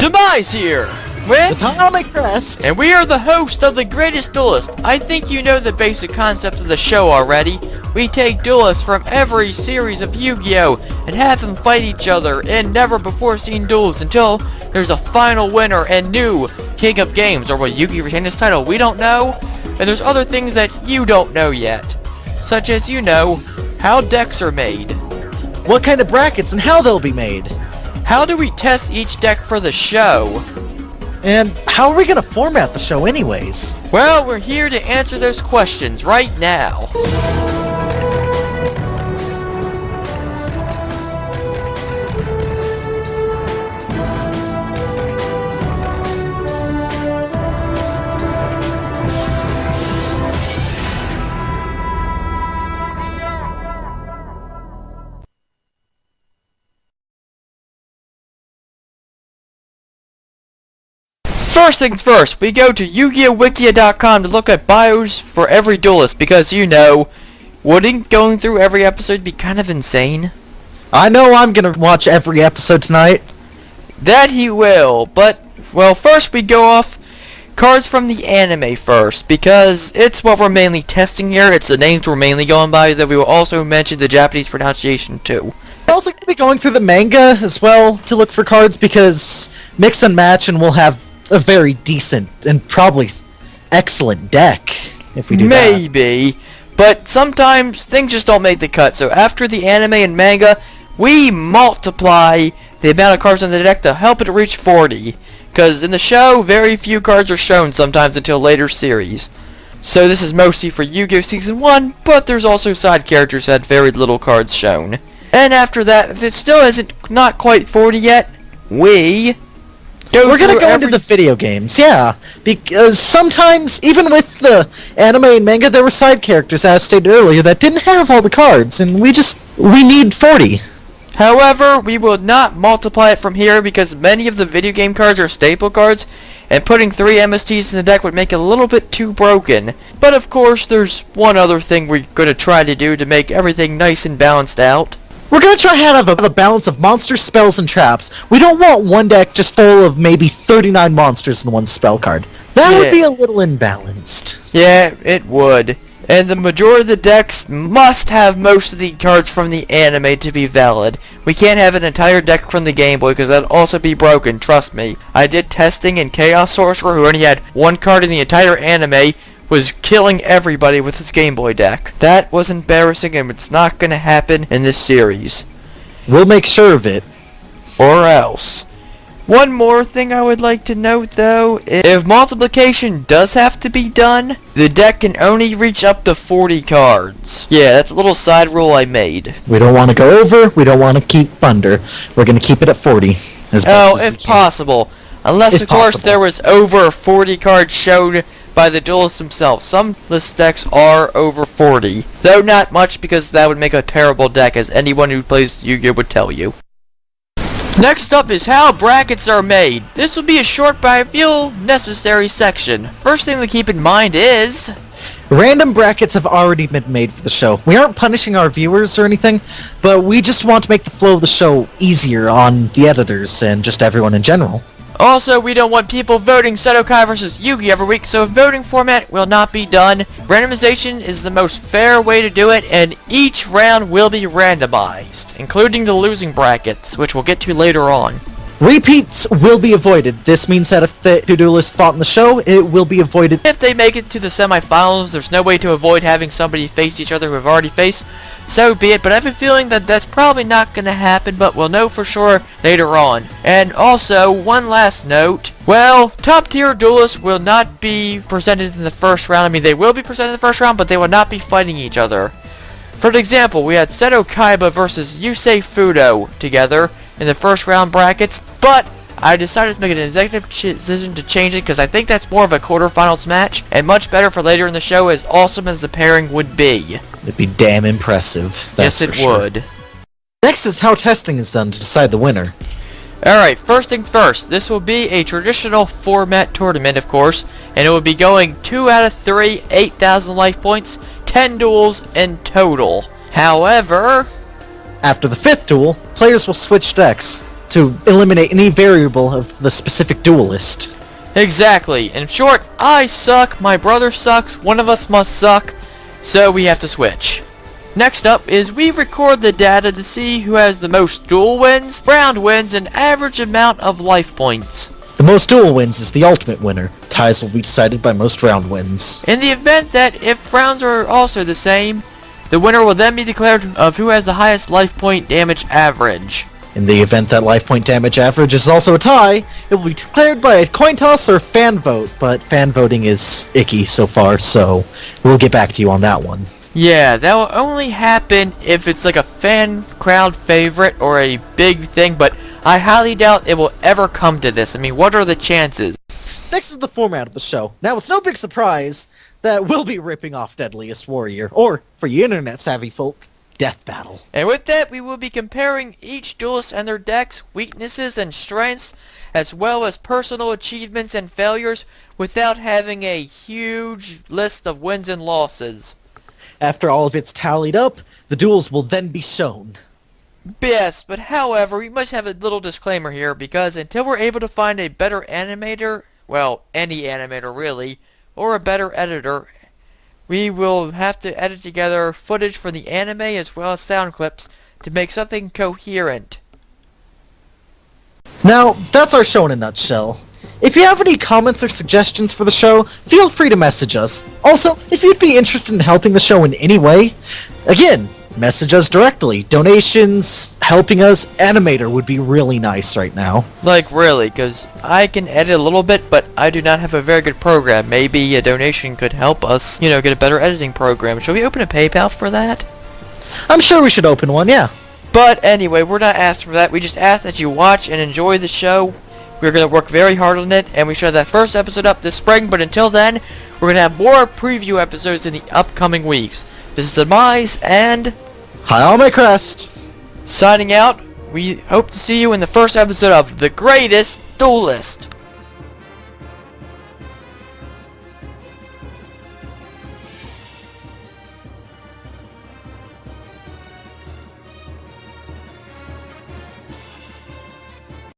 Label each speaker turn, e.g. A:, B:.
A: Demise here with
B: Atomic Crest,
A: and we are the host of the Greatest Duelist. I think you know the basic concept of the show already. We take duelists from every series of Yu-Gi-Oh! And have them fight each other in never before seen duels until there's a final winner and new king of games. Or will Yugi retain his title? We don't know. And there's other things that you don't know yet. Such as, you know, how decks are made.
B: what kind of brackets and how they'll be made,
A: How do we test each deck for the show?
B: and how are we gonna format the show anyways?
A: Well, we're here to answer those questions right now. First things first, we go to YugiohWikia.com to look at bios for every duelist because, you know, wouldn't going through every episode be kind of insane?
B: I know I'm gonna watch every episode tonight.
A: That he will, but, well, first we go off cards from the anime first, because it's what we're mainly testing here. It's the names we're mainly going by, that we will also mention the Japanese pronunciation too.
B: We're also gonna be going through the manga as well to look for cards because mix and match, and we'll have a very decent and probably excellent deck if we do that.
A: Maybe, but sometimes things just don't make the cut. So after the anime and manga, we multiply the amount of cards in the deck to help it reach 40. Because in the show, very few cards are shown sometimes until later series. So this is mostly for Yu-Gi-Oh! Season 1, but there's also side characters that had very little cards shown. And after that, if it still isn't not quite 40 yet, we're
B: gonna go into the video games, yeah, because sometimes, even with the anime and manga, there were side characters, as stated earlier, that didn't have all the cards, and we need 40.
A: However, we will not multiply it from here because many of the video game cards are staple cards, and putting 3 MSTs in the deck would make it a little bit too broken. But of course, there's one other thing we're going to try to do to make everything nice and balanced out.
B: We're gonna try to have a balance of monsters, spells, and traps. We don't want one deck just full of maybe 39 monsters in one spell card. That would be a little imbalanced.
A: Yeah, it would. And the majority of the decks must have most of the cards from the anime to be valid. We can't have an entire deck from the Game Boy because that'd also be broken, trust me. I did testing and Chaos Sorcerer, who only had one card in the entire anime, was killing everybody with his Game Boy deck. That was embarrassing and it's not going to happen in this series.
B: We'll make sure of it.
A: Or else. One more thing I would like to note though, if multiplication does have to be done, the deck can only reach up to 40 cards. Yeah, that's a little side rule I made.
B: We don't want to go over, we don't want to keep under. We're going to keep it at 40. As best as
A: if
B: we can.
A: possible. Unless,
B: If
A: of course,
B: possible.
A: there was over 40 cards shown by the duelists themselves. Some list decks are over 40. Though not much because that would make a terrible deck, as anyone who plays Yu-Gi-Oh! Would tell you. Next up is how brackets are made. This will be a short but I feel necessary section. First thing to keep in mind is...
B: Random brackets have already been made for the show. We aren't punishing our viewers or anything, but we just want to make the flow of the show easier on the editors and just everyone in general.
A: Also, we don't want people voting Seto-Kai versus Yugi every week, so a voting format will not be done. Randomization is the most fair way to do it, and each round will be randomized, including the losing brackets, which we'll get to later on.
B: Repeats will be avoided. This means that if the two duelists fought in the show, it will be avoided.
A: If they make it to the semifinals, there's no way to avoid having somebody face each other who have already faced. So be it, but I have a feeling that that's probably not going to happen, but we'll know for sure later on. And also, one last note. Well, top tier duelists will not be presented in the first round. I mean, they will be presented in the first round, but they will not be fighting each other. For example, we had Seto Kaiba versus Yusei Fudo together in the first round brackets, but I decided to make an executive decision to change it because I think that's more of a quarterfinals match and much better for later in the show, as awesome as the pairing would be.
B: It'd be damn impressive.
A: Yes, it would.
B: Next is how testing is done to decide the winner.
A: Alright, first things first. This will be a traditional format tournament, of course, and it will be going 2 out of 3, 8,000 life points, 10 duels in total. However,
B: After the 5th duel, players will switch decks. to eliminate any variable of the specific duelist.
A: Exactly. In short, I suck, my brother sucks, one of us must suck, so we have to switch. Next up is we record the data to see who has the most duel wins, round wins, and average amount of life points.
B: The most duel wins is the ultimate winner. Ties will be decided by most round wins.
A: In the event that if rounds are also the same, the winner will then be declared of who has the highest life point damage average.
B: In the event that life point damage average is also a tie, it will be declared by a coin toss or fan vote, but fan voting is icky so far, so we'll get back to you on that one.
A: Yeah, that will only happen if it's like a fan crowd favorite or a big thing, but I highly doubt it will ever come to this. I mean, what are the chances?
B: Next is the format of the show. Now, it's no big surprise that we'll be ripping off Deadliest Warrior, or, for you internet-savvy folk, Death Battle.
A: And with that, we will be comparing each duelist and their decks, weaknesses, and strengths, as well as personal achievements and failures, without having a huge list of wins and losses.
B: After all of it's tallied up, the duels will then be shown.
A: Yes, but however, we must have a little disclaimer here, because until we're able to find a better animator, well, any animator really, or a better editor, we will have to edit together footage for the anime as well as sound clips to make something coherent.
B: Now, that's our show in a nutshell. If you have any comments or suggestions for the show, feel free to message us. Also, if you'd be interested in helping the show in any way, again, message us directly. Donations, helping us, animator would be really nice right now.
A: Like really, because I can edit a little bit, but I do not have a very good program. Maybe a donation could help us, get a better editing program. Shall we open a PayPal for that?
B: I'm sure we should open one, yeah.
A: But anyway, we're not asking for that. We just ask that you watch and enjoy the show. We're going to work very hard on it, and we should have that first episode up this spring, but until then, we're going to have more preview episodes in the upcoming weeks. This is Demise, and
B: High on my crest.
A: Signing out. We hope to see you in the first episode of The Greatest Duelist.